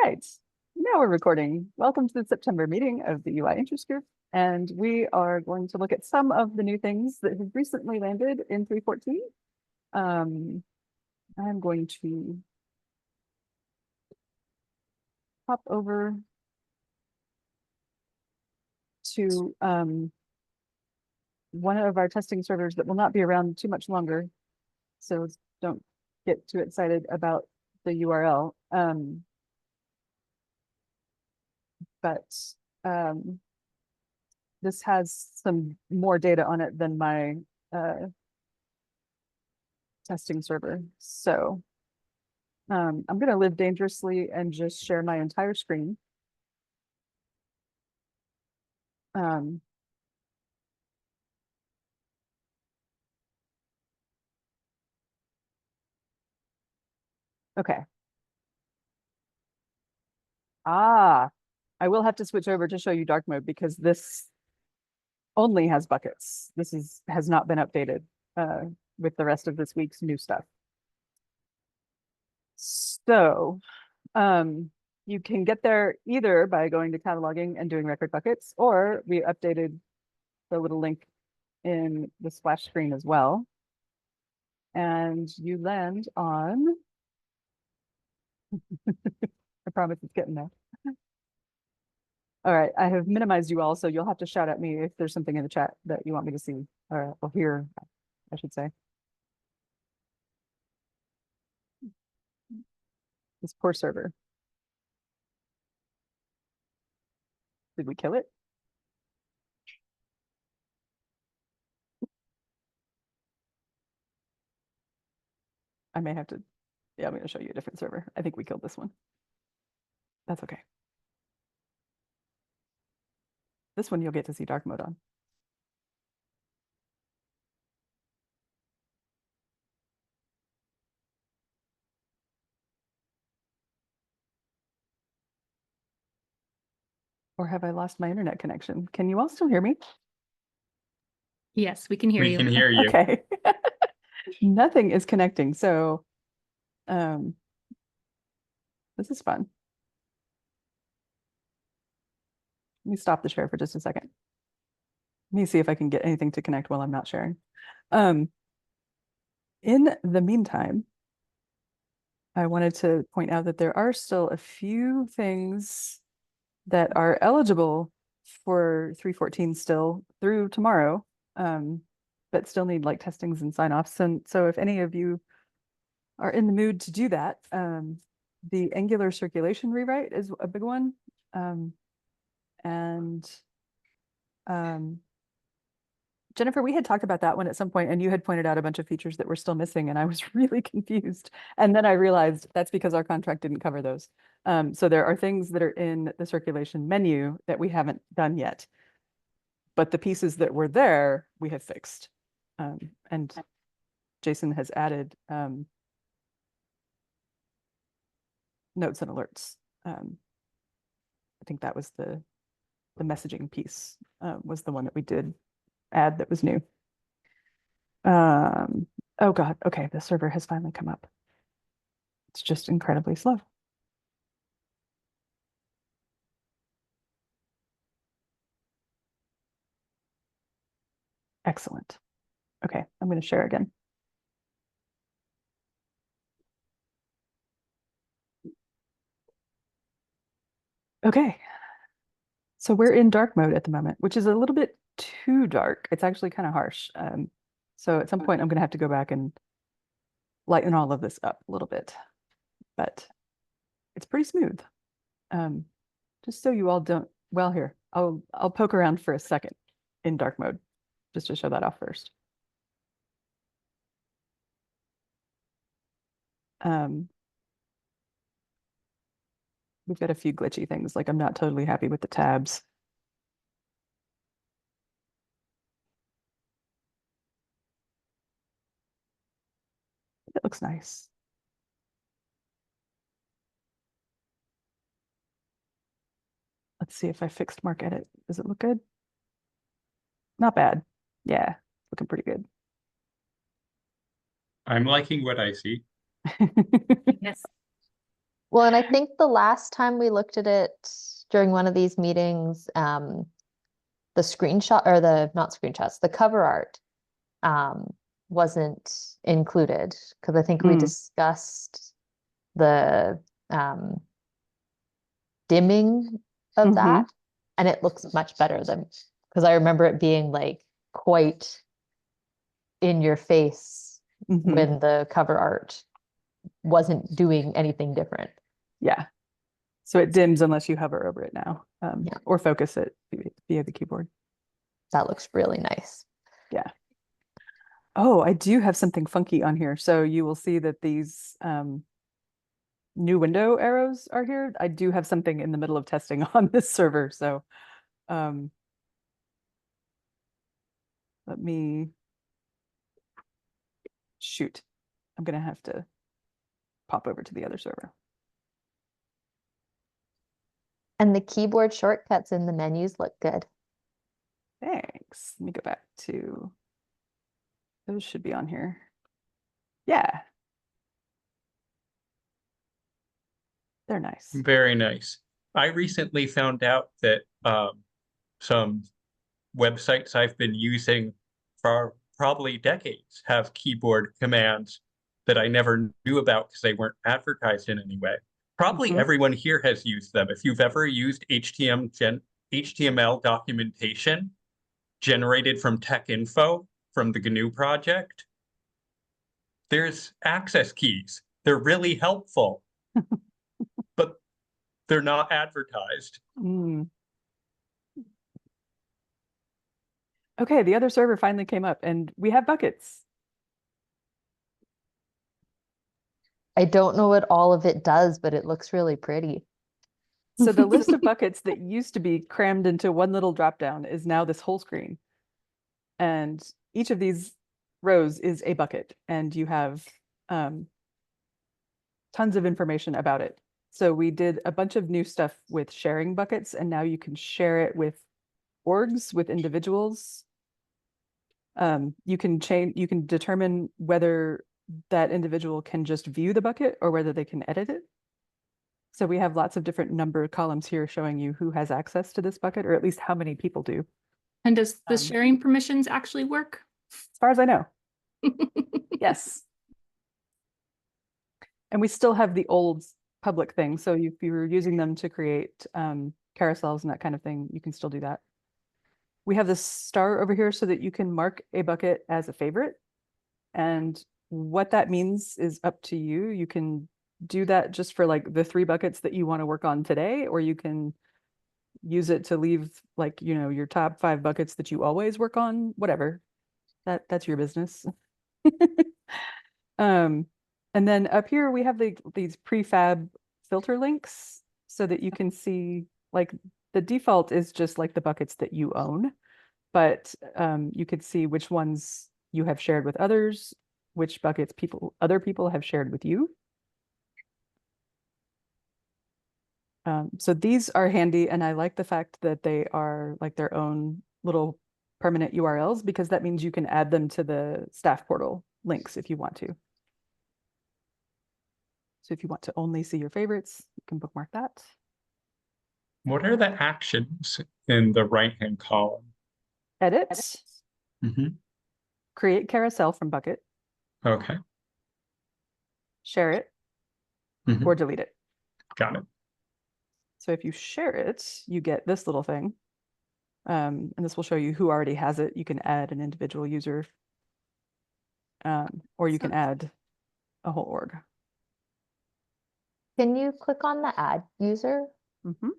right, now we're recording. Welcome to the September meeting of the UI Interest Group, and we are going to look at some of the new things that have recently landed in 3.14. I'm going to hop over to one of our testing servers that will not be around too much longer, so don't get too excited about the URL. But this has some more data on it than my testing server. So I'm going to live dangerously and just share my entire screen. Okay. I will have to switch over to show you dark mode because this only has buckets. This has not been updated with the rest of this week's new stuff. So you can get there either by going to cataloging and doing record buckets, or we updated the little link in the splash screen as well. And you land on, I promise it's getting there. All right, I have minimized you all, so you'll have to shout at me if there's something in the chat that you want me to see or hear, I should say. This poor server. Did we kill it? I may have to, yeah, I'm going to show you a different server. I think we killed this one. That's okay. This one you'll get to see dark mode on. Or have I lost my internet connection? Can you all still hear me? Yes, we can hear you. We can hear you. Okay. Nothing is connecting, so this is fun. Let me stop the share for just a second. Let me see if I can get anything to connect while I'm not sharing. In the meantime, I wanted to point out that there are still a few things that are eligible for 3.14 still through tomorrow, but still need like testings and sign-offs. And so if any of you are in the mood to do that, the Angular circulation rewrite is a big one. Jennifer, we had talked about that one at some point, and you had pointed out a bunch of features that were still missing, and I was really confused. And then I realized that's because our contract didn't cover those. So there are things that are in the circulation menu that we haven't done yet, but the pieces that were there, we have fixed. And Jason has added notes and alerts. I think that was the messaging piece was the one that we did add that was new. Oh God, okay, the server has finally come up. It's just incredibly slow. Excellent. Okay, I'm going to share again. Okay, so we're in dark mode at the moment, which is a little bit too dark. It's actually kind of harsh. So at some point, I'm going to have to go back and lighten all of this up a little bit, but it's pretty smooth. Just so you all don't, well, here, I'll poke around for a second in dark mode, just to show that off first. We've got a few glitchy things, like I'm not totally happy with the tabs. It looks nice. Let's see if I fixed mark edit. Does it look good? Not bad. Yeah, looking pretty good. I'm liking what I see. Yes. Well, and I think the last time we looked at it during one of these meetings, the screenshot or the not screenshots, the cover art wasn't included because I think we Mm, discussed the dimming of hmm. that, and it looks much better than because I remember it being like quite in your face Hmm. when the cover art wasn't doing anything different. Yeah. So it dims unless you hover over it now, Yeah, or focus it via the keyboard. that looks really nice. Yeah. Oh, I do have something funky on here. So you will see that these new window arrows are here. I do have something in the middle of testing on this server. So um, let me shoot. I'm going to have to pop over to the other server. And the keyboard shortcuts in the menus look good. Thanks. Let me go back to those should be on here. Yeah, they're nice. Very nice. I recently found out that some websites I've been using for probably decades have keyboard commands that I never knew about because they weren't advertised in any way. Probably Mhm. everyone here has used them. If you've ever used HTML documentation generated from Tech Info from the GNU project, there's access keys. They're really helpful, but they're not advertised. Mm. Okay, the other server finally came up and we have buckets. I don't know what all of it does, but it looks really pretty. So the list of buckets that used to be crammed into one little drop down is now this whole screen. And each of these rows is a bucket, and you have um, tons of information about it. So we did a bunch of new stuff with sharing buckets, and now you can share it with orgs, with individuals. You can determine whether that individual can just view the bucket or whether they can edit it. So we have lots of different number columns here showing you who has access to this bucket, or at least how many people do. And does the Um, sharing permissions actually work? as far as I know, yes. And we still have the old public thing. So if you were using them to create carousels and that kind of thing, you can still do that. We have this star over here so that you can mark a bucket as a favorite. And what that means is up to you. You can do that just for like the 3 buckets that you want to work on today, or you can use it to leave like, your top 5 buckets that you always work on, whatever. That's your business. Um, and then up here we have these prefab filter links so that you can see like the default is just like the buckets that you own, but you could see which ones you have shared with others, which buckets other people have shared with you. So these are handy, and I like the fact that they are like their own little permanent URLs because that means you can add them to the staff portal links if you want to. So if you want to only see your favorites, you can bookmark that. What are the actions in the right-hand column? Edit, Mhm. create carousel from bucket, Okay. share it, Mhm. or delete it. Got it. So if you share it, you get this little thing. And this will show you who already has it. You can add an individual user, or you can add a whole org. Can you click on the add user? Mhm.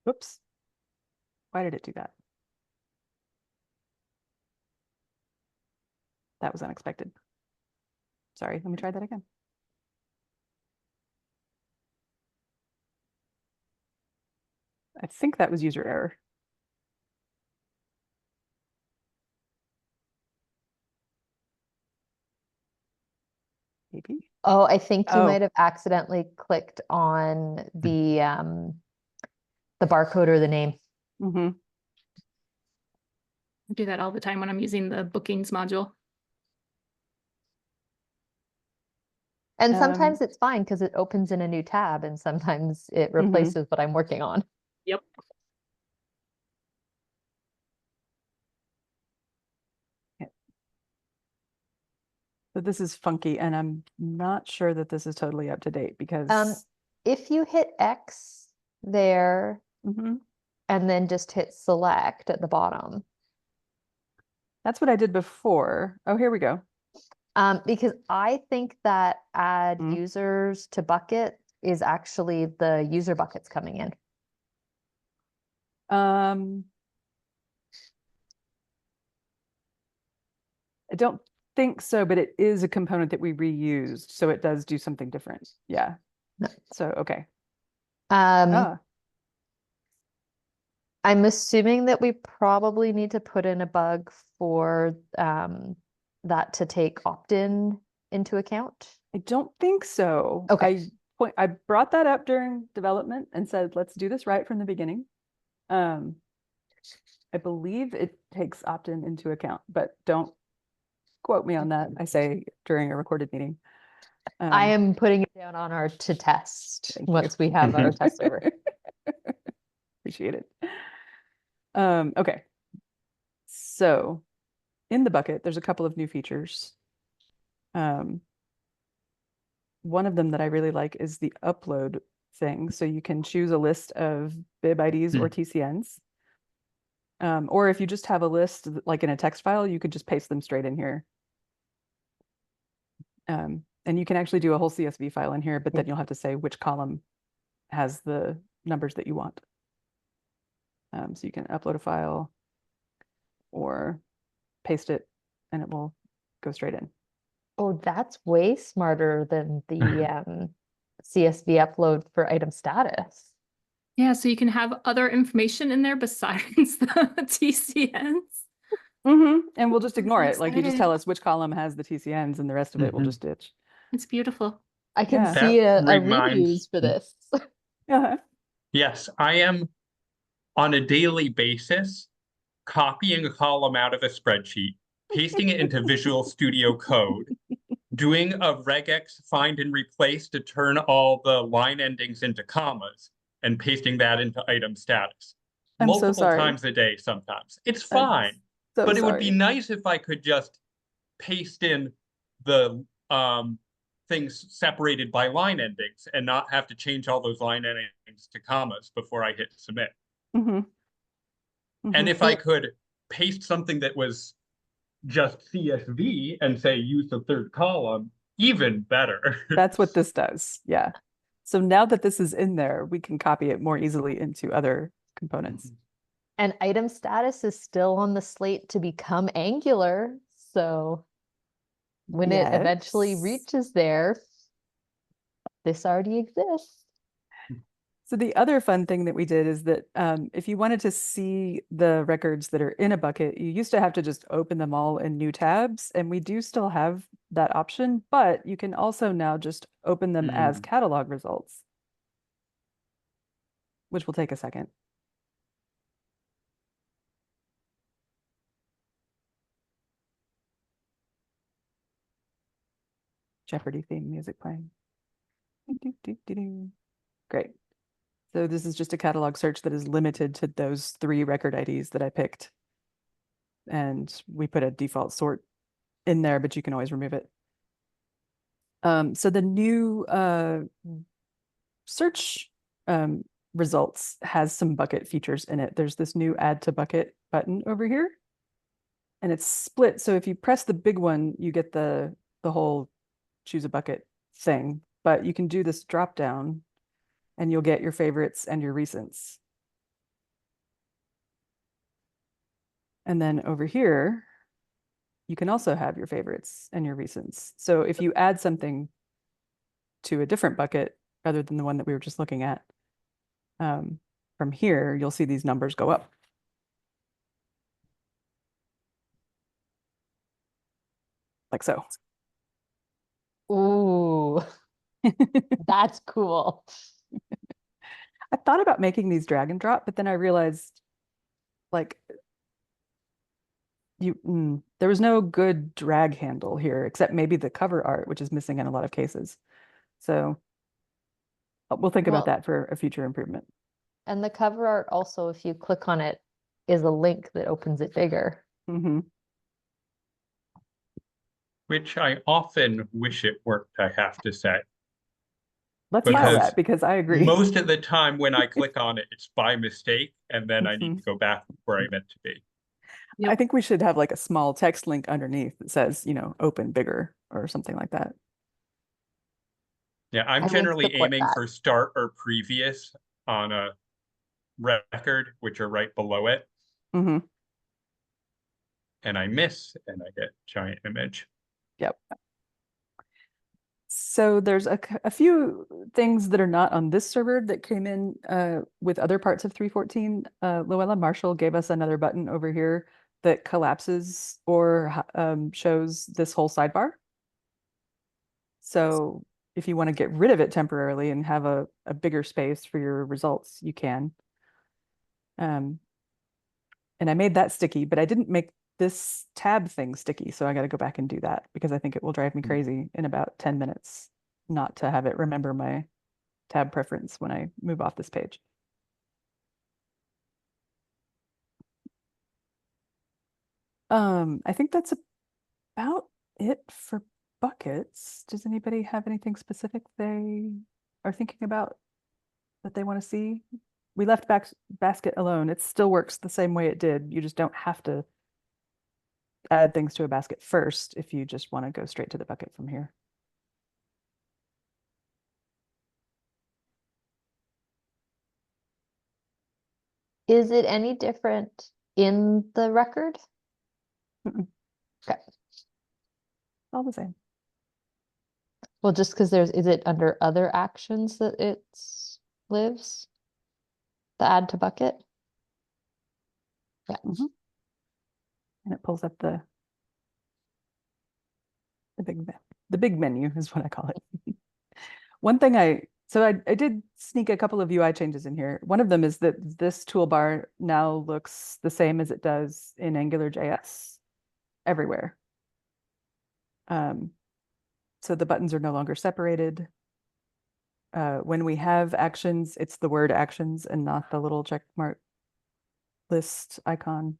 Whoops. Why did it do that? That was unexpected. Sorry, let me try that again. I think that was user error. Maybe. Oh, I think you might Oh, have accidentally clicked on the barcode or the name. mm-hmm. I do that all the time when I'm using the bookings module. And Um, sometimes it's fine because it opens in a new tab and sometimes it replaces what I'm working on. Yep. So this is funky, and I'm not sure that this is totally up to date because If you hit X there Mhm. and then just hit select at the bottom, That's what I did before. Oh, here we go. because I think that add Mm. users to bucket is actually the user buckets coming in. I don't think so, but it is a component that we reused, so it does do something different. Yeah. No. So, okay. I'm assuming that we probably need to put in a bug for that to take opt-in into account. I don't think so. Okay. I brought that up during development and said, let's do this right from the beginning. I believe it takes opt-in into account, but don't quote me on that. I say during a recorded meeting. I am putting it down on our to test Thank you. once we have our test over. Appreciate it. Okay. So in the bucket, there's a couple of new features. One of them that I really like is the upload thing. So you can choose a list of bib IDs or TCNs. Or if you just have a list like in a text file, you could just paste them straight in here. And you can actually do a whole CSV file in here, but then you'll have to say which column has the numbers that you want. So you can upload a file or paste it and it will go straight in. Oh, that's way smarter than the CSV upload for item status. Yeah, so you can have other information in there besides the TCNs. And we'll just I'm ignore so it. Like you just tell excited. us which column has the TCNs and the rest of it we'll just ditch. It's beautiful. I can Yeah. see That a reminds- reuse for this. Yes, I am on a daily basis copying a column out of a spreadsheet, pasting it into Visual Studio Code, doing a regex find and replace to turn all the line endings into commas, and pasting that into item status. I'm so Multiple sorry. times a day sometimes. It's I'm fine, so but it would be sorry. nice if I could just paste in the things separated by line endings and not have to change all those line endings to commas before I hit submit. And if I could paste something that was just CSV and say use the third column, even better. That's what this does. Yeah. So now that this is in there, we can copy it more easily into other components. And item status is still on the slate to become Angular. So when it eventually Yes. reaches there, this already exists. So the other fun thing that we did is that if you wanted to see the records that are in a bucket, you used to have to just open them all in new tabs, and we do still have that option, but you can also now just open them as catalog results, which will take a second. Jeopardy theme music playing. Great. So this is just a catalog search that is limited to those 3 record IDs that I picked. And we put a default sort in there, but you can always remove it. So the new search results has some bucket features in it. There's this new add to bucket button over here. And it's split. So if you press the big one, you get the whole choose a bucket thing. But you can do this drop down and you'll get your favorites and your recents. And then over here, you can also have your favorites and your recents. So if you add something to a different bucket other than the one that we were just looking at, from here, you'll see these numbers go up. Like so. Ooh, that's cool. I thought about making these drag and drop, but then I realized like there was no good drag handle here, except maybe the cover art, which is missing in a lot of cases. So we'll think about Well, that for a future improvement. and the cover art also, if you click on it, is a link that opens it bigger. Hmm. which I often wish it worked, I have to say. Let's file Because that because I agree. most of the time when I click on it, it's by mistake, and then I need Mhm. to go back where I meant to be. I think we should have like a small text link underneath that says, open bigger or something like that. Yeah, I'm I would generally support aiming that. for start or previous on a record, which are right below it, Hmm. and I miss, and I get giant image. Yep. So there's a few things that are not on this server that came in with other parts of 3.14. Luella Marshall gave us another button over here that collapses or shows this whole sidebar. So if you want to get rid of it temporarily and have a bigger space for your results, you can. And I made that sticky, but I didn't make this tab thing sticky. So I got to go back and do that because I think it will drive me crazy in about 10 minutes not to have it remember my tab preference when I move off this page. I think that's about it for buckets. Does anybody have anything specific they are thinking about that they want to see? We left basket alone. It still works the same way it did. You just don't have to add things to a basket first if you just want to go straight to the bucket from here. Is it any different in the record? Mm-mm. Okay. All the same. Well, just because is it under other actions that it lives? The add to bucket? Yeah. Mm-hmm. And it pulls up the big menu is what I call it. One thing I did sneak a couple of UI changes in here. One of them is that this toolbar now looks the same as it does in AngularJS everywhere. So the buttons are no longer separated. When we have actions, it's the word actions and not the little check mark list icon.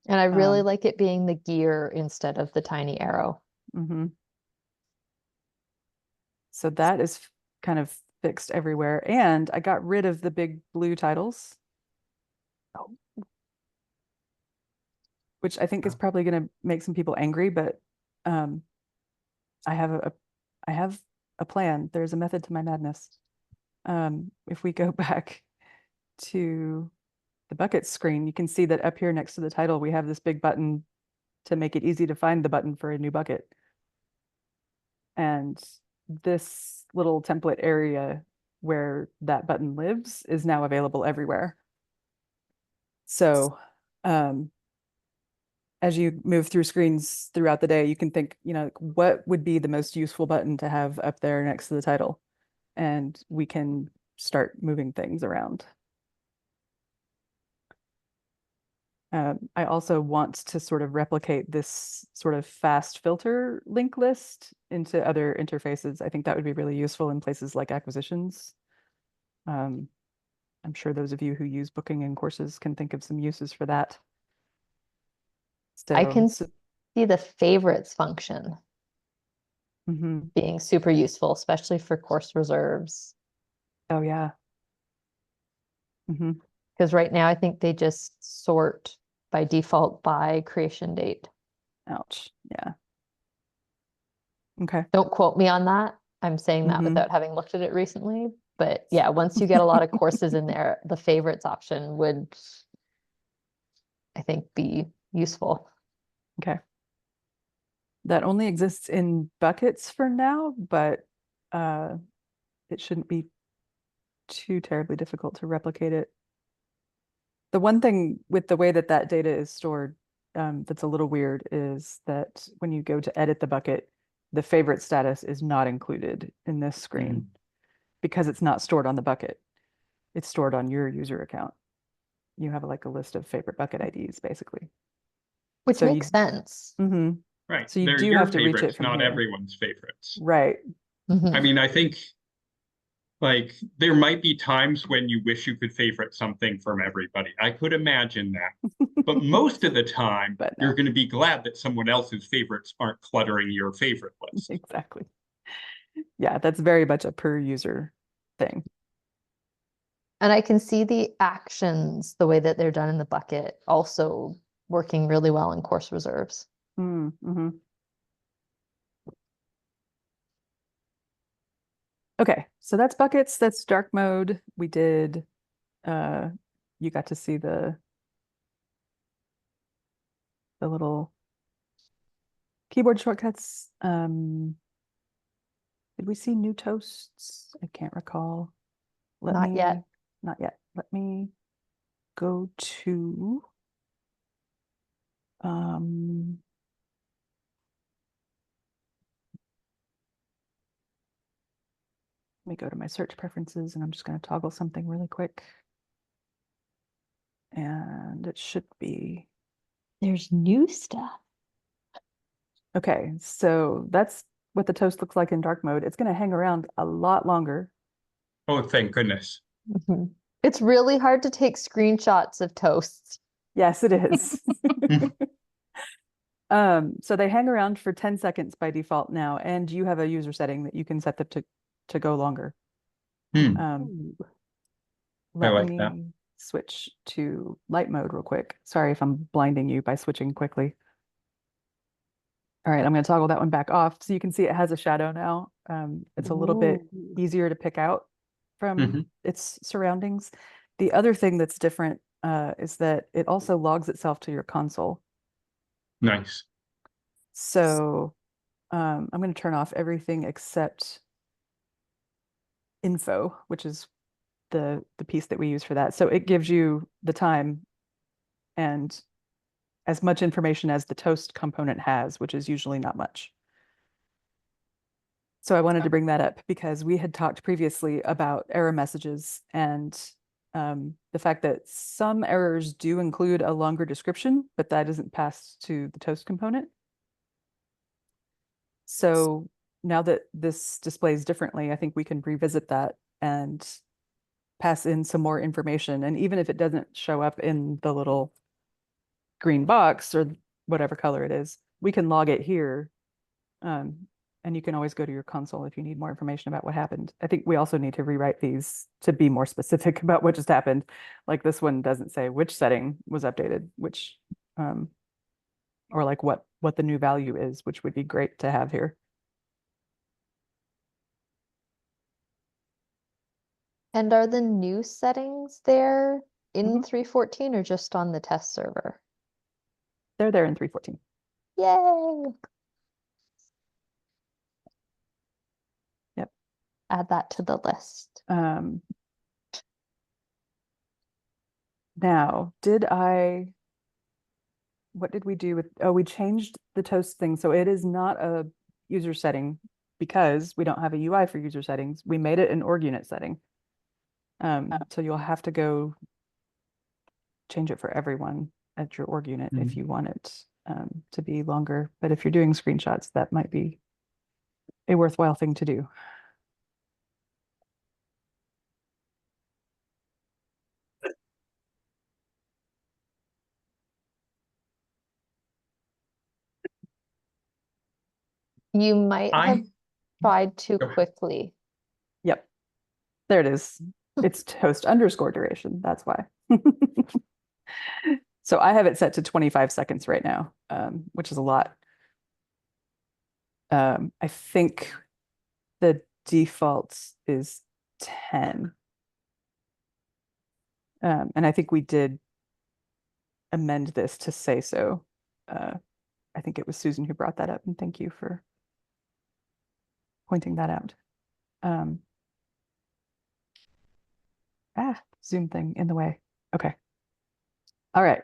And I really Um, like it being the gear instead of the tiny arrow. Mm-hmm. So that is kind of fixed everywhere. And I got rid of the big blue titles, which I think is probably going to make some people angry, but um, I have I have a plan. There's a method to my madness. If we go back to the bucket screen, you can see that up here next to the title, we have this big button to make it easy to find the button for a new bucket. And this little template area where that button lives is now available everywhere. So as you move through screens throughout the day, you can think, what would be the most useful button to have up there next to the title? And we can start moving things around. I also want to sort of replicate this sort of fast filter link list into other interfaces. I think that would be really useful in places like acquisitions. I'm sure those of you who use booking and courses can think of some uses for that. I can So see the favorites function mhm. being super useful, especially for course reserves. Oh yeah. Mhm. Because right now I think they just sort by default by creation date. Ouch. Yeah. Okay. Don't quote me on that. I'm saying that Mhm. without having looked at it recently. But yeah, once you get a lot of courses in there, the favorites option would, I think, be useful. Okay. That only exists in buckets for now, but it shouldn't be too terribly difficult to replicate it. The one thing with the way that that data is stored that's a little weird is that when you go to edit the bucket, the favorite status is not included in this screen because it's not stored on the bucket. It's stored on your user account. you have like a list of favorite bucket IDs, basically. Which So makes sense. Right. So you They're do your have to reach it favorites, from not here. everyone's favorites. Right. Mhm. I mean, I think like there might be times when you wish you could favorite something from everybody. I could imagine that. But most of the time, But no. you're going to be glad that someone else's favorites aren't cluttering your favorite list. Exactly. Yeah, that's very much a per user thing. And I can see the actions, the way that they're done in the bucket, also working really well in course reserves. Mm-hmm. Okay, so that's buckets, that's dark mode. We did, you got to see the little keyboard shortcuts. Did we see new toasts? I can't recall. Not yet. Not yet. Let me go to let me go to my search preferences, and I'm just going to toggle something really quick. And it should be. There's new stuff. Okay, so that's what the toast looks like in dark mode. It's going to hang around a lot longer. Oh, thank goodness. Mhm. It's really hard to take screenshots of toasts. Yes, it is. So they hang around for 10 seconds by default now, and you have a user setting that you can set them to go longer. Ooh. Let like me that. switch to light mode real quick. Sorry if I'm blinding you by switching quickly. All right, I'm going to toggle that one back off so you can see it has a shadow now. It's a little bit Ooh. easier to pick out from Mhm. its surroundings. The other thing that's different is that it also logs itself to your console. Nice. So I'm going to turn off everything except info, which is the piece that we use for that. So it gives you the time and as much information as the toast component has, which is usually not much. So I wanted to bring that up because we had talked previously about error messages and the fact that some errors do include a longer description, but that isn't passed to the toast component. So now that this displays differently, I think we can revisit that and pass in some more information. And even if it doesn't show up in the little green box or whatever color it is, we can log it here. And you can always go to your console if you need more information about what happened. I think we also need to rewrite these to be more specific about what just happened. Like this one doesn't say which setting was updated, which, or like what the new value is, which would be great to have here. And are the new settings there in Mhm. 3.14 or just on the test server? They're there in 3.14. Yay! Yep. Add that to the list. Now, what did we do with, we changed the toast thing. So it is not a user setting because we don't have a UI for user settings. We made it an org unit setting. So you'll have to go change it for everyone at your org unit if you want it to be longer. But if you're doing screenshots, that might be a worthwhile thing to do. You might have tried too quickly. Yep. There it is. It's toast underscore duration. That's why. So I have it set to 25 seconds right now, which is a lot. I think the default is 10. And I think we did amend this to say so. I think it was Susan who brought that up, and thank you for pointing that out. Zoom thing in the way. Okay. All right.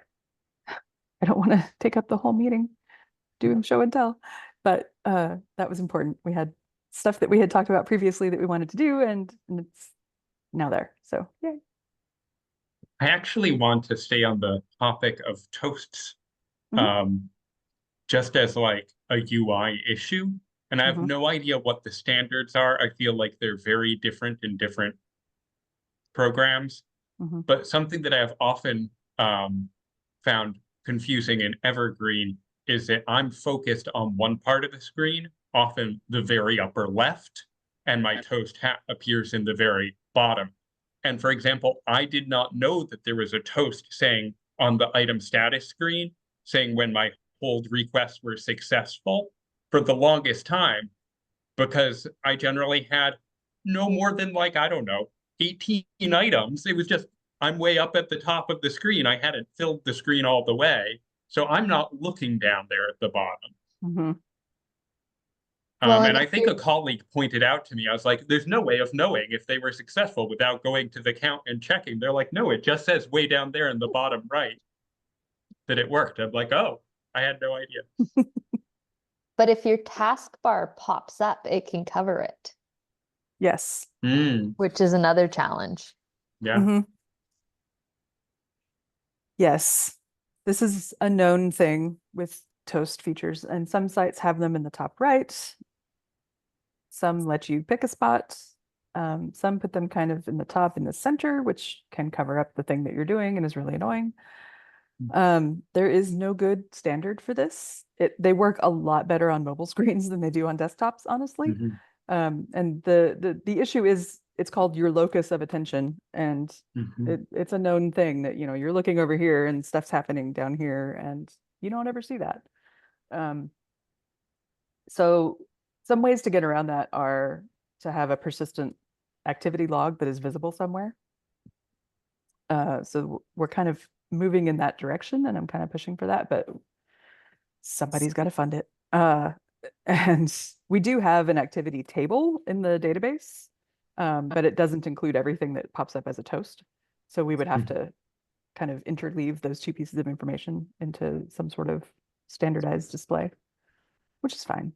I don't want to take up the whole meeting doing show and tell, but that was important. We had stuff that we had talked about previously that we wanted to do, and it's now there. So yay. I actually want to stay on the topic of toasts, Mhm. just as like a UI issue. And I have Mhm. no idea what the standards are. I feel like they're very different in different programs. Mhm. But something that I have often found confusing in Evergreen is that I'm focused on one part of the screen, often the very upper left, and my toast appears in the very bottom. And for example, I did not know that there was a toast saying on the item status screen, saying when my hold requests were successful for the longest time, because I generally had no more than like, I don't know, 18 items. It was just, I'm way up at the top of the screen. I hadn't filled the screen all the way. So I'm not looking down there at the bottom. Mhm. Well, And and I if think you're a colleague pointed out to me, I was like, there's no way of knowing if they were successful without going to the count and checking. They're like, no, it just says way down there in the bottom right that it worked. I'm like, oh, I had no idea. but if your taskbar pops up, it can cover it, Yes. which is another challenge. Yeah. Mhm. Yes. This is a known thing with toast features, and some sites have them in the top right. Some let you pick a spot. Some put them kind of in the top in the center, which can cover up the thing that you're doing and is really annoying. There is no good standard for this. They work a lot better on mobile screens than they do on desktops, honestly. Mhm. And the issue is it's called your locus of attention, and Mhm. it's a known thing that you're looking over here and stuff's happening down here, and you don't ever see that. Um, so some ways to get around that are to have a persistent activity log that is visible somewhere. So we're kind of moving in that direction, and I'm kind of pushing for that, but somebody's got to fund it. And we do have an activity table in the database, but it doesn't include everything that pops up as a toast. So we would have to kind of interleave those two pieces of information into some sort of standardized display, which is fine.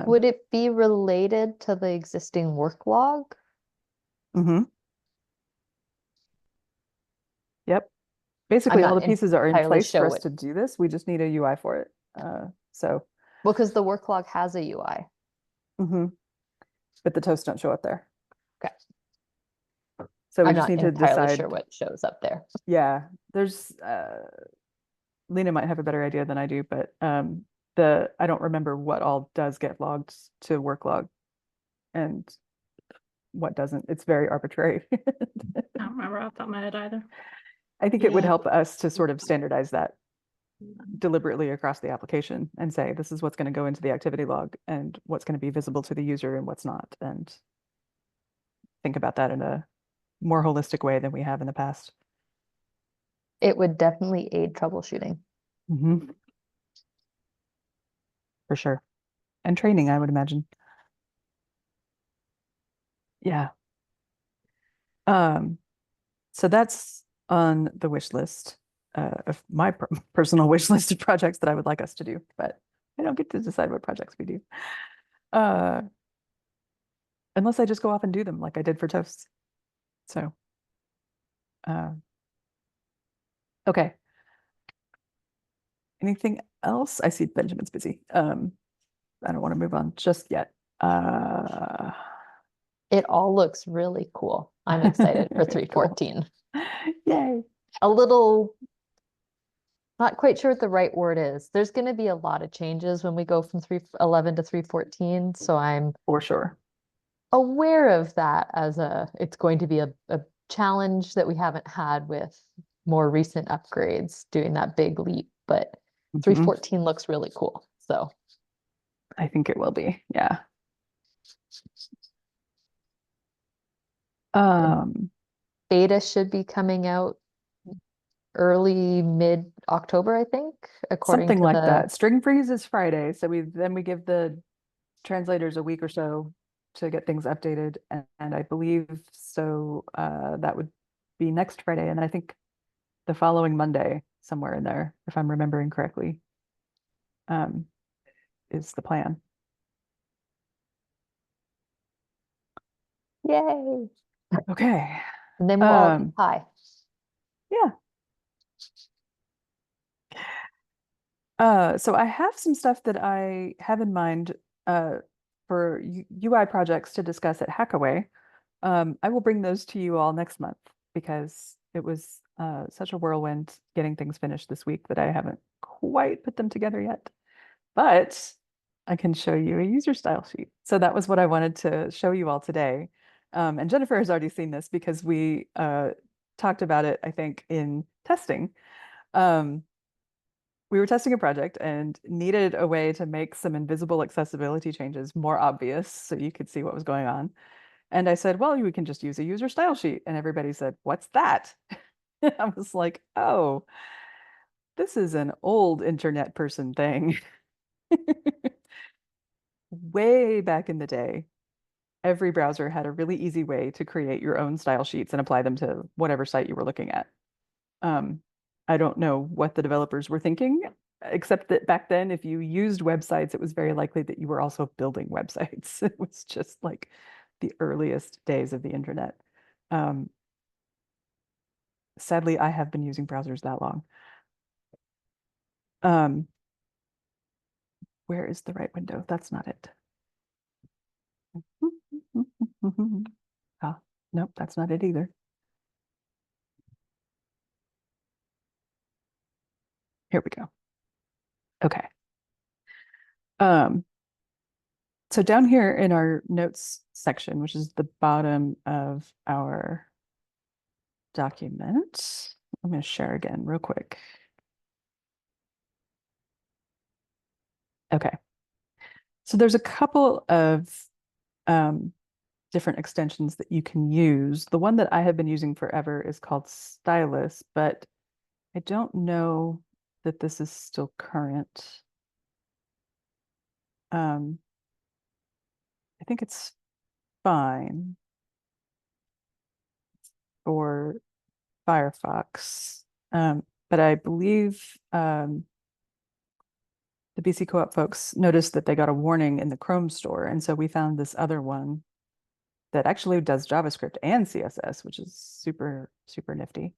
Would it be related to the existing work log? Mhm. Yep. I'm Basically, all not the pieces are in entirely place for sure us what, to do this. We just need a UI for it. So, well, because the work log has a UI. mhm. But the toasts don't show up there. Okay. So we I'm just not need to entirely sure decide. what shows up there. Yeah, there's Lena might have a better idea than I do, but I don't remember what all does get logged to work log and what doesn't. It's very arbitrary. I don't remember off the top of my head either. I think it would Yeah. help us to sort of standardize that deliberately across the application and say this is what's going to go into the activity log and what's going to be visible to the user and what's not, and think about that in a more holistic way than we have in the past. It would definitely aid troubleshooting. Mm-hmm. For sure. And training, I would imagine. Yeah. So that's on the wish list of my personal wish list of projects that I would like us to do, but I don't get to decide what projects we do. Uh, unless I just go off and do them like I did for toasts. So, uh, okay. Anything else? I see Benjamin's busy. I don't want to move on just yet. It all looks really cool. I'm excited for Cool. 314. Yay. A little, not quite sure what the right word is. There's going to be a lot of changes when we go from 311 to 314. So I'm For sure. aware of that as it's going to be a challenge that we haven't had with more recent upgrades doing that big leap, but Mhm. 314 looks really cool. So I think it will be. Yeah. beta should be coming out early mid October, I think, according Something to like the that. String freeze is Friday, so we give the translators a week or so to get things updated, and I believe so that would be next Friday, and I think the following Monday, somewhere in there, if I'm remembering correctly, um, is the plan. yay. Okay. And then we'll all be high. Yeah. So I have some stuff that I have in mind for UI projects to discuss at Hackaway. I will bring those to you all next month because it was such a whirlwind getting things finished this week that I haven't quite put them together yet. But I can show you a user style sheet. So that was what I wanted to show you all today. And Jennifer has already seen this because we talked about it, I think, in testing. We were testing a project and needed a way to make some invisible accessibility changes more obvious so you could see what was going on. And I said, well, we can just use a user style sheet. And everybody said, what's that? I was like, oh, this is an old internet person thing. Way back in the day, every browser had a really easy way to create your own style sheets and apply them to whatever site you were looking at. I don't know what the developers were thinking, except that back then, if you used websites, it was very likely that you were also building websites. It was just like the earliest days of the internet. Um, Sadly, I have been using browsers that long. Um, where is the right window? That's not it. Ah, nope, that's not it either. Here we go. Okay. So down here in our notes section, which is the bottom of our document, I'm going to share again real quick. Okay. So there's a couple of different extensions that you can use. The one that I have been using forever is called Stylus, but I don't know that this is still current. I think it's fine for Firefox, but I believe the BC Co-op folks noticed that they got a warning in the Chrome store, and so we found this other one that actually does JavaScript and CSS, which is super, super nifty.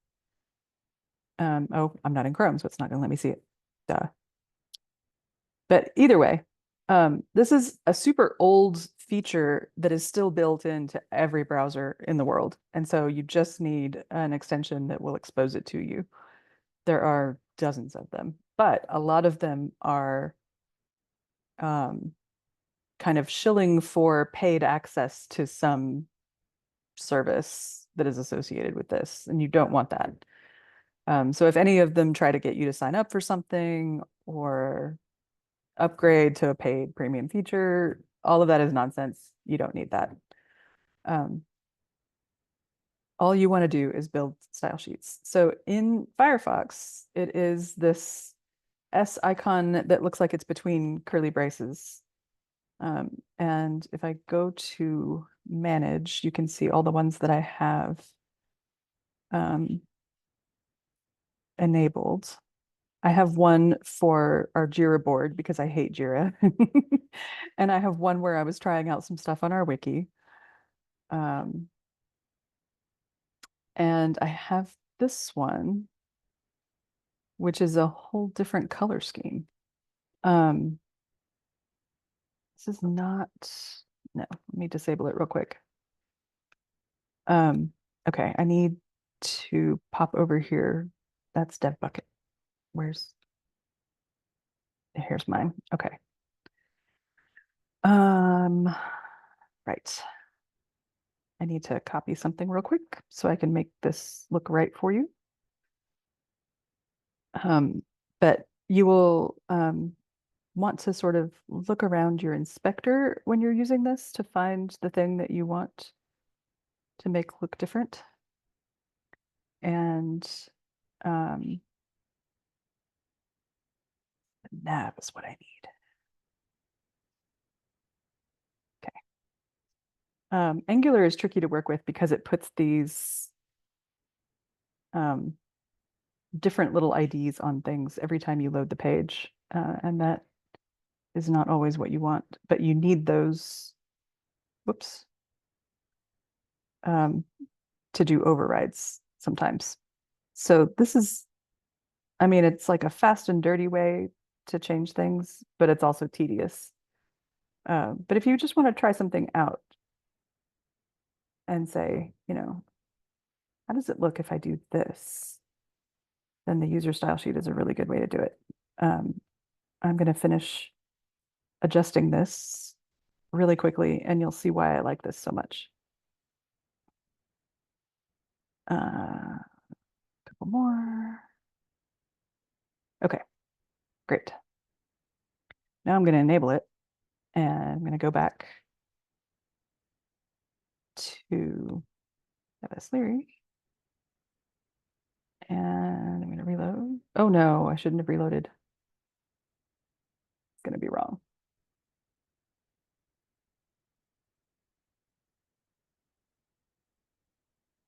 Oh, I'm not in Chrome, so it's not going to let me see it. Duh. But either way, this is a super old feature that is still built into every browser in the world. And so you just need an extension that will expose it to you. There are dozens of them, but a lot of them are kind of shilling for paid access to some service that is associated with this, and you don't want that. So if any of them try to get you to sign up for something or upgrade to a paid premium feature, all of that is nonsense. You don't need that. All you want to do is build style sheets. So in Firefox, it is this S icon that looks like it's between curly braces. And if I go to manage, you can see all the ones that I have enabled. I have one for our Jira board because I hate Jira. And I have one where I was trying out some stuff on our wiki. And I have this one, which is a whole different color scheme. This is not, no, let me disable it real quick. Okay, I need to pop over here. That's dev bucket. Here's mine. Okay. Right. I need to copy something real quick so I can make this look right for you. But you will want to sort of look around your inspector when you're using this to find the thing that you want to make look different. And the nav is what I need. Okay. Angular is tricky to work with because it puts these different little IDs on things every time you load the page. And that is not always what you want, but you need those, whoops, to do overrides sometimes. So this is, I mean, it's like a fast and dirty way to change things, but it's also tedious. But if you just want to try something out and say, how does it look if I do this? Then the user style sheet is a really good way to do it. I'm going to finish adjusting this really quickly, and you'll see why I like this so much. Couple more. Okay, great. Now I'm going to enable it, and I'm going to go back to FS Leary. And I'm going to reload. Oh no, I shouldn't have reloaded. It's going to be wrong.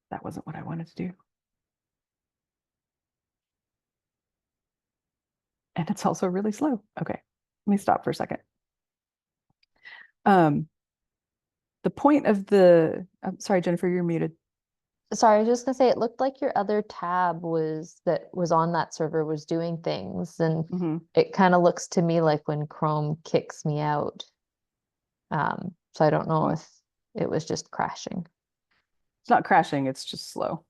That wasn't what I wanted to do. And it's also really slow. Okay, let me stop for a second. The point of the, I'm sorry, Jennifer, you're muted. Sorry, I was just gonna say, it looked like your other tab that was on that server was doing things, and Mhm. it kind of looks to me like when Chrome kicks me out. So I don't know if it was just crashing. It's not crashing, it's just slow.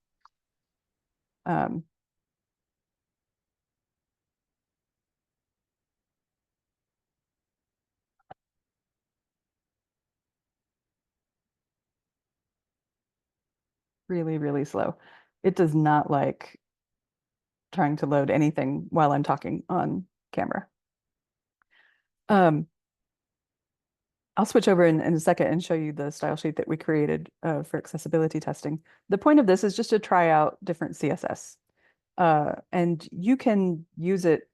Really, really slow. It does not like trying to load anything while I'm talking on camera. I'll switch over in a second and show you the style sheet that we created for accessibility testing. The point of this is just to try out different CSS. And you can use it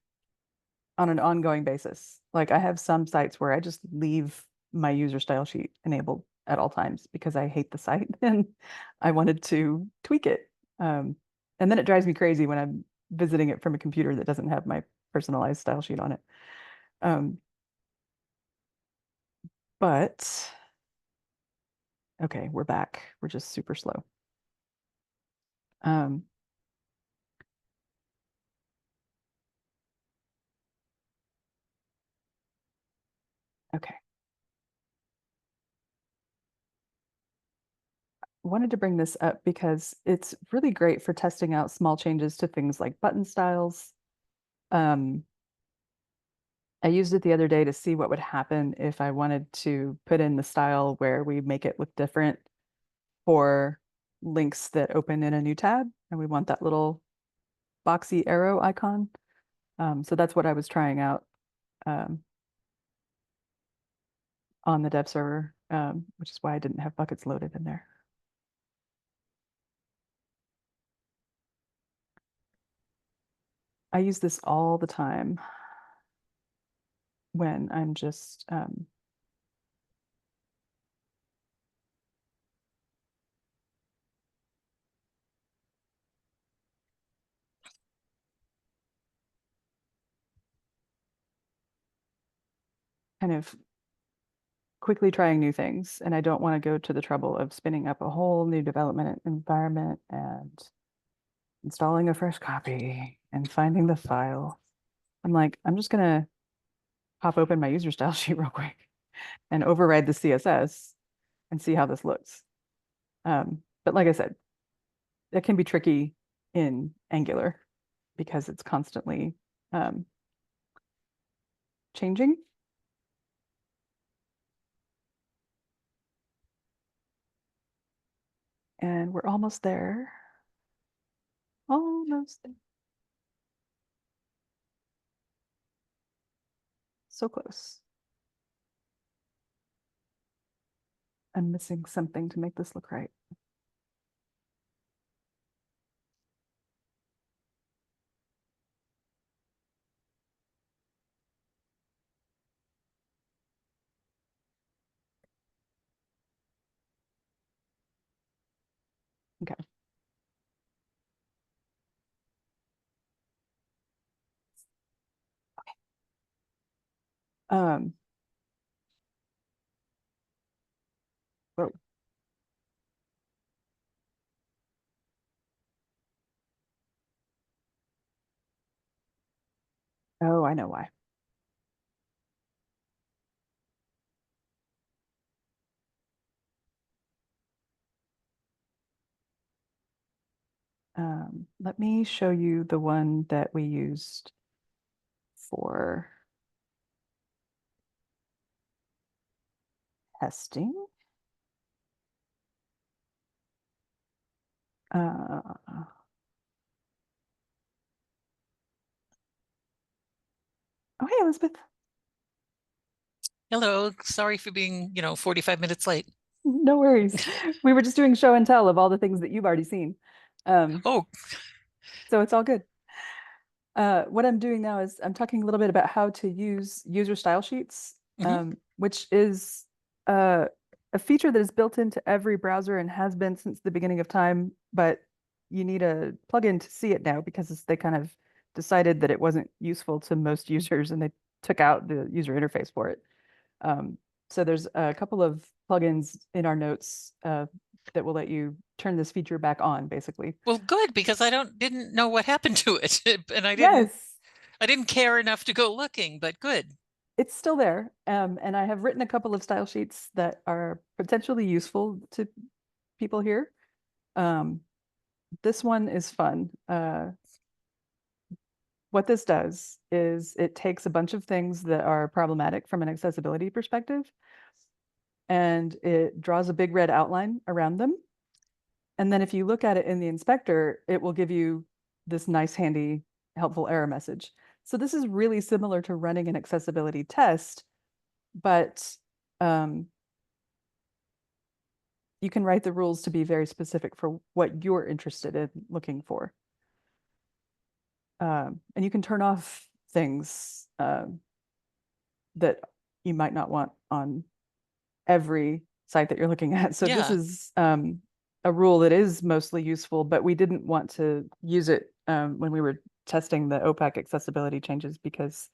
on an ongoing basis. Like I have some sites where I just leave my user style sheet enabled at all times because I hate the site and I wanted to tweak it. And then it drives me crazy when I'm visiting it from a computer that doesn't have my personalized style sheet on it. But okay, we're back. We're just super slow. Um, okay. Wanted to bring this up because it's really great for testing out small changes to things like button styles. I used it the other day to see what would happen if I wanted to put in the style where we make it look different for links that open in a new tab, and we want that little boxy arrow icon. So that's what I was trying out um, on the dev server, which is why I didn't have buckets loaded in there. I use this all the time when I'm just kind of quickly trying new things, and I don't want to go to the trouble of spinning up a whole new development environment and installing a fresh copy and finding the file. I'm like, I'm just gonna pop open my user style sheet real quick and override the CSS and see how this looks. But like I said, it can be tricky in Angular because it's constantly changing. And we're almost there. Almost there. So close. I'm missing something to make this look right. Okay. Um, whoa. I know why. Let me show you the one that we used for testing. Oh, hey, Elizabeth. Hello, sorry for being, 45 minutes late. No worries. We were just doing show and tell of all the things that you've already seen. Oh, So it's all good. What I'm doing now is I'm talking a little bit about how to use user style sheets, which is a feature that is built into every browser and has been since the beginning of time, but you need a plugin to see it now because they kind of decided that it wasn't useful to most users and they took out the user interface for it. So there's a couple of plugins in our notes that will let you turn this feature back on, basically. well, good, because I didn't know what happened to it. And Yes, I didn't care enough to go looking, but good. it's still there. And I have written a couple of style sheets that are potentially useful to people here. This one is fun. What this does is it takes a bunch of things that are problematic from an accessibility perspective, and it draws a big red outline around them. And then if you look at it in the inspector, it will give you this nice, handy, helpful error message. So this is really similar to running an accessibility test, but you can write the rules to be very specific for what you're interested in looking for. And you can turn off things that you might not want on every site that you're looking at. So this Yeah. is a rule that is mostly useful, but we didn't want to use it when we were testing the OPAC accessibility changes because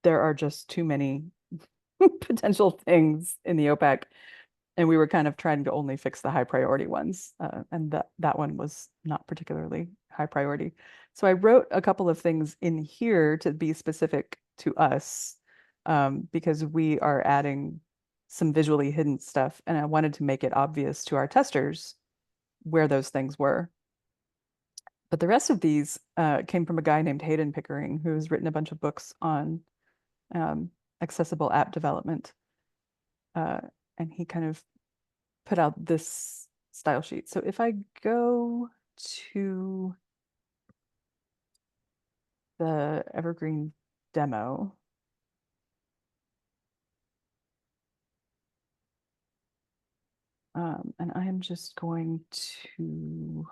there are just too many potential things in the OPAC, and we were kind of trying to only fix the high priority ones, and that one was not particularly high priority. So I wrote a couple of things in here to be specific to us, because we are adding some visually hidden stuff, and I wanted to make it obvious to our testers where those things were. But the rest of these came from a guy named Hayden Pickering, who's written a bunch of books on accessible app development. And he kind of put out this style sheet. So if I go to the Evergreen demo, and I am just going to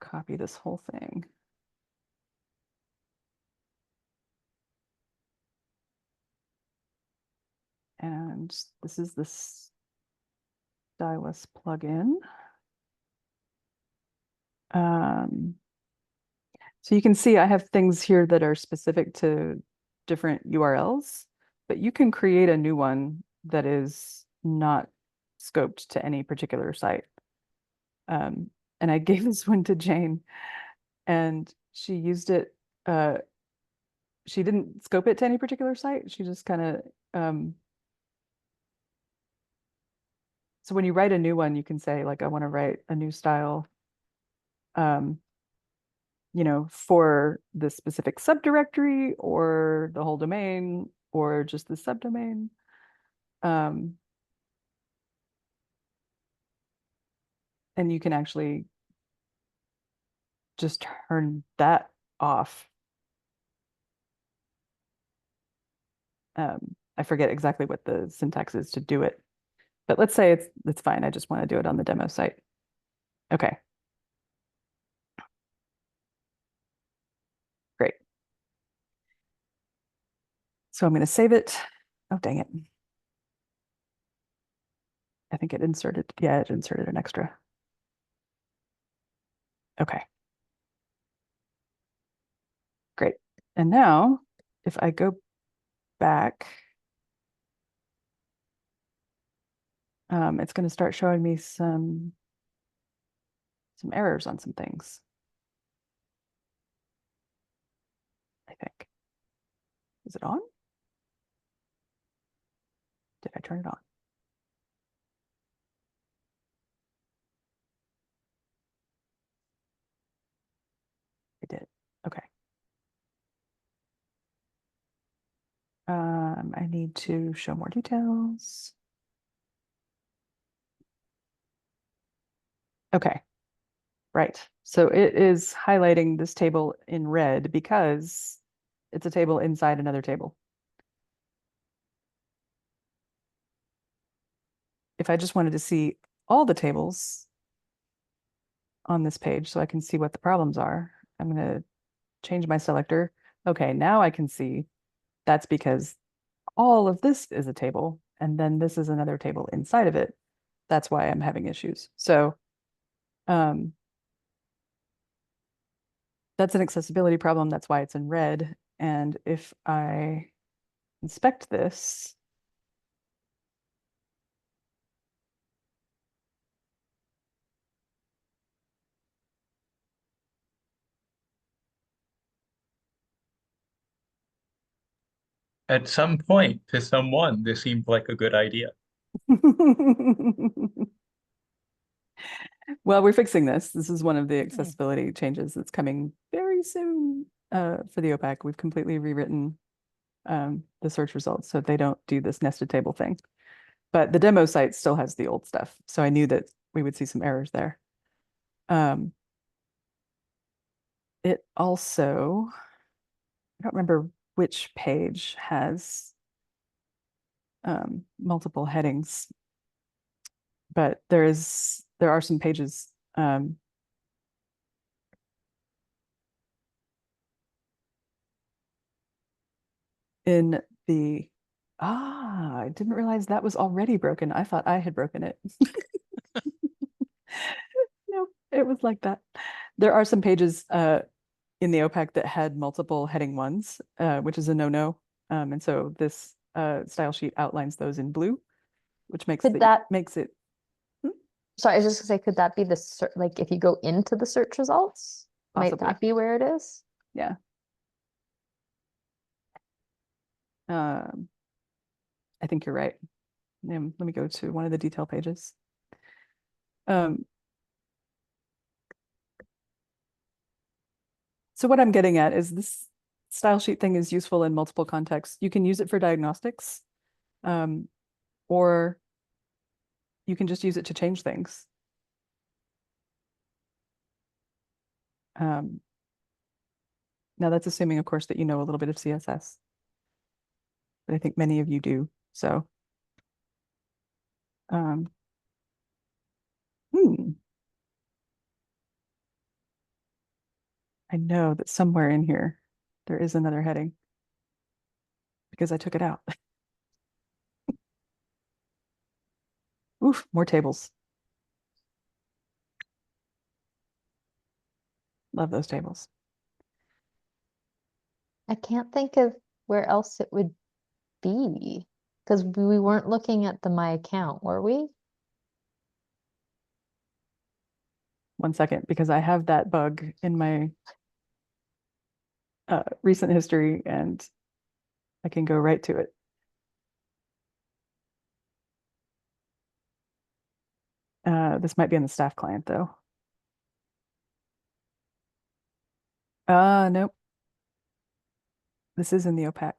copy this whole thing. And this is the stylus plugin. So you can see I have things here that are specific to different URLs, but you can create a new one that is not scoped to any particular site. And I gave this one to Jane, and she used it. She didn't scope it to any particular site. She just kind of, so when you write a new one, you can say like, I want to write a new style, for the specific subdirectory or the whole domain or just the subdomain. And you can actually just turn that off. I forget exactly what the syntax is to do it, but let's say it's fine. I just want to do it on the demo site. Okay. Great. So I'm going to save it. Oh, dang it. I think it inserted an extra. Okay. Great. And now if I go back, it's going to start showing me some some errors on some things. I think. Is it on? Did I turn it on? I did. Okay. I need to show more details. Okay. Right. So it is highlighting this table in red because it's a table inside another table. If I just wanted to see all the tables on this page so I can see what the problems are, I'm going to change my selector. Okay, now I can see that's because all of this is a table and then this is another table inside of it. That's why I'm having issues. So that's an accessibility problem. That's why it's in red. And if I inspect this, At some point, to someone, this seemed like a good idea. well, we're fixing this. This is one of the accessibility changes that's coming very soon for the OPAC. We've completely rewritten the search results so they don't do this nested table thing. But the demo site still has the old stuff. So I knew that we would see some errors there. It also, I don't remember which page has multiple headings, but there are some pages in the, I didn't realize that was already broken. I thought I had broken it. No, it was like that. There are some pages in the OPAC that had multiple heading ones, which is a no-no. And so this style sheet outlines those in blue, which makes Could that, makes it. sorry, I was just gonna say, could that be the like if you go into the search results, might Possibly. that be where it is? Yeah. I think you're right. Let me go to one of the detail pages. So what I'm getting at is this style sheet thing is useful in multiple contexts. You can use it for diagnostics, or you can just use it to change things. Now that's assuming, of course, that you know a little bit of CSS, but I think many of you do. So, I know that somewhere in here there is another heading because I took it out. Oof, more tables. Love those tables. I can't think of where else it would be because we weren't looking at my account, were we? One second, because I have that bug in my recent history and I can go right to it. This might be in the staff client though. Nope. This is in the OPAC.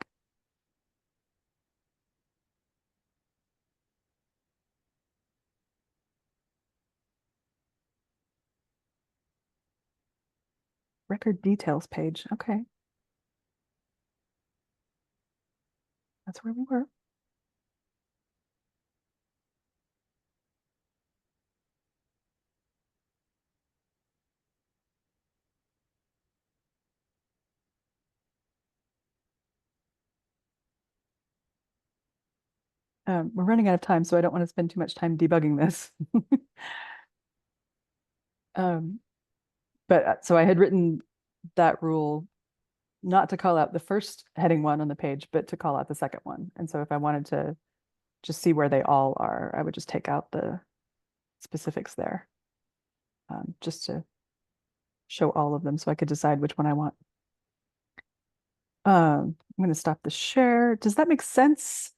Record details page. Okay. That's where we were. We're running out of time, so I don't want to spend too much time debugging this. But so I had written that rule not to call out the first heading one on the page, but to call out the second one. And so if I wanted to just see where they all are, I would just take out the specifics there. just to show all of them so I could decide which one I want. I'm going to stop the share. Does that make sense?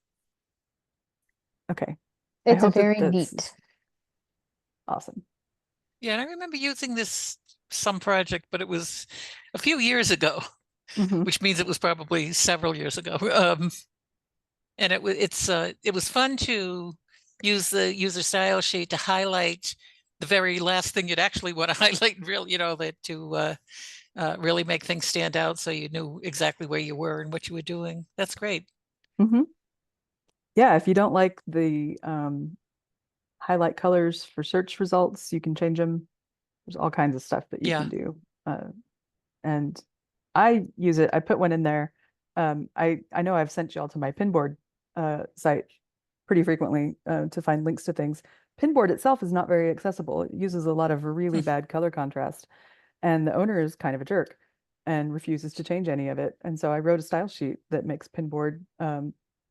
Okay. I It's hope that very that's neat. awesome. Yeah, and I remember using this some project, but it was a few years ago, Mhm. which means it was probably several years ago. And it was fun to use the user style sheet to highlight the very last thing you'd actually want to highlight, and really, that to really make things stand out, so you knew exactly where you were and what you were doing. That's great. Mhm. Yeah, if you don't like the highlight colors for search results, you can change them. There's all kinds of stuff that you Yeah. can do. And I use it. I put one in there. I know I've sent you all to my Pinboard site pretty frequently to find links to things. Pinboard itself is not very accessible. It uses a lot of really bad color contrast, and the owner is kind of a jerk and refuses to change any of it. And so I wrote a style sheet that makes Pinboard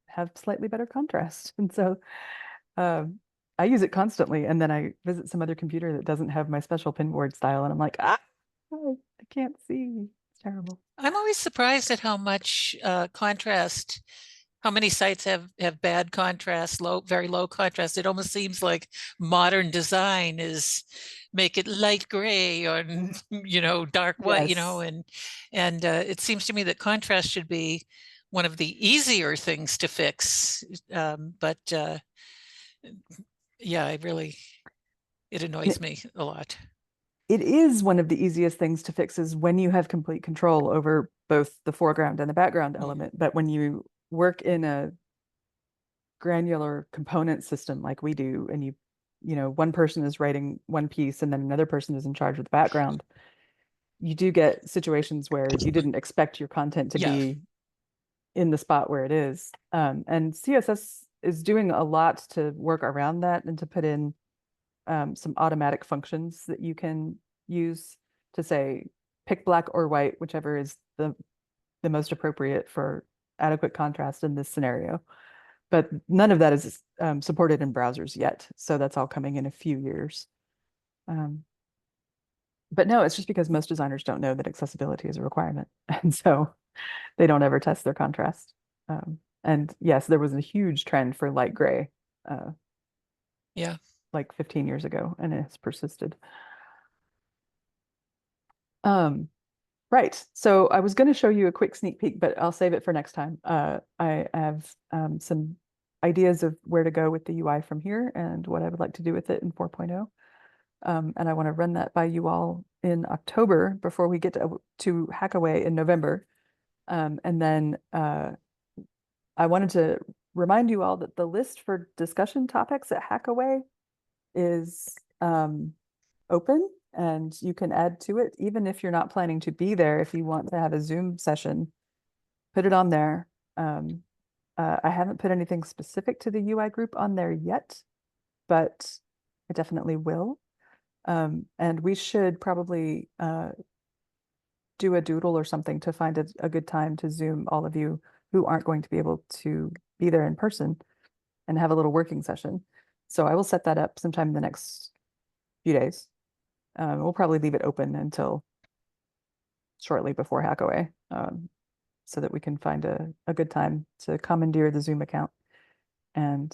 have slightly better contrast. And so I use it constantly, and then I visit some other computer that doesn't have my special Pinboard style, and I'm like, I can't see. It's terrible. I'm always surprised at how much contrast, how many sites have bad contrast, very low contrast. It almost seems like modern design is make it light gray or dark white, Yes. and it seems to me that contrast should be one of the easier things to fix. But yeah, it annoys me a lot. It is one of the easiest things to fix is when you have complete control over both the foreground and the background element. But when you work in a granular component system like we do, and one person is writing one piece and then another person is in charge of the background, you do get situations where you didn't expect your content to Yeah. be in the spot where it is. And CSS is doing a lot to work around that and to put in some automatic functions that you can use to say pick black or white, whichever is the most appropriate for adequate contrast in this scenario. But none of that is supported in browsers yet. So that's all coming in a few years. But no, it's just because most designers don't know that accessibility is a requirement. And so they don't ever test their contrast. And yes, there was a huge trend for light gray Yeah. like 15 years ago, and it has persisted. Right. So I was going to show you a quick sneak peek, but I'll save it for next time. I have some ideas of where to go with the UI from here and what I would like to do with it in 4.0. And I want to run that by you all in October before we get to Hackaway in November. And then I wanted to remind you all that the list for discussion topics at Hackaway is open, and you can add to it, even if you're not planning to be there. If you want to have a Zoom session, put it on there. I haven't put anything specific to the UI group on there yet, but I definitely will. And we should probably do a doodle or something to find a good time to Zoom all of you who aren't going to be able to be there in person and have a little working session. So I will set that up sometime in the next few days. We'll probably leave it open until shortly before Hackaway, so that we can find a good time to commandeer the Zoom account and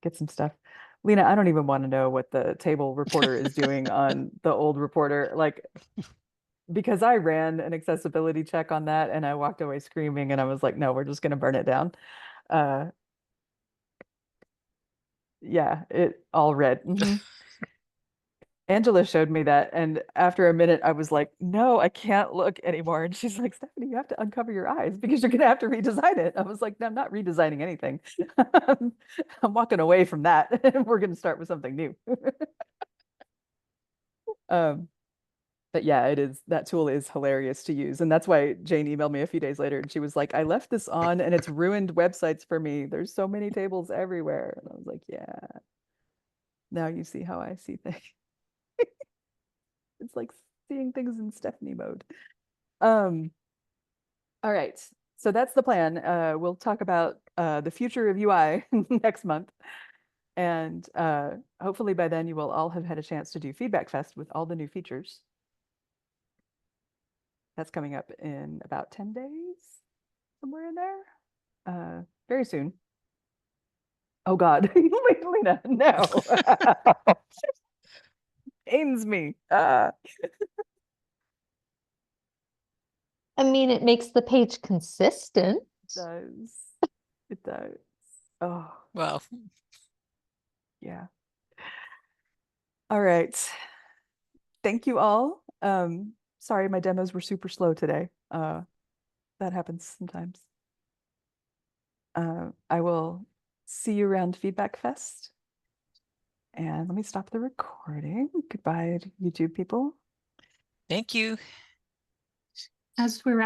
get some stuff. Lena, I don't even want to know what the table reporter is doing on the old reporter, like, because I ran an accessibility check on that and I walked away screaming, and I was like, no, we're just going to burn it down. Yeah, it all red. Angela showed me that, and after a minute, I was like, no, I can't look anymore. And she's like, Stephanie, you have to uncover your eyes because you're going to have to redesign it. I was like, no, I'm not redesigning anything. I'm walking away from that. We're going to start with something new. But yeah, it is. That tool is hilarious to use. And that's why Jane emailed me a few days later and she was like, I left this on and it's ruined websites for me. There's so many tables everywhere. And I was like, yeah, now you see how I see things. It's like seeing things in Stephanie mode. All right. So that's the plan. We'll talk about the future of UI next month. And hopefully by then you will all have had a chance to do Feedback Fest with all the new features. That's coming up in about 10 days, somewhere in there. Very soon. Oh God, Lena, no. Pains me. I mean, it makes the page consistent. It does. It does. Oh, Well, yeah. All right. Thank you all. Sorry, my demos were super slow today. That happens sometimes. I will see you around Feedback Fest. And let me stop the recording. Goodbye, YouTube people. thank you. As we're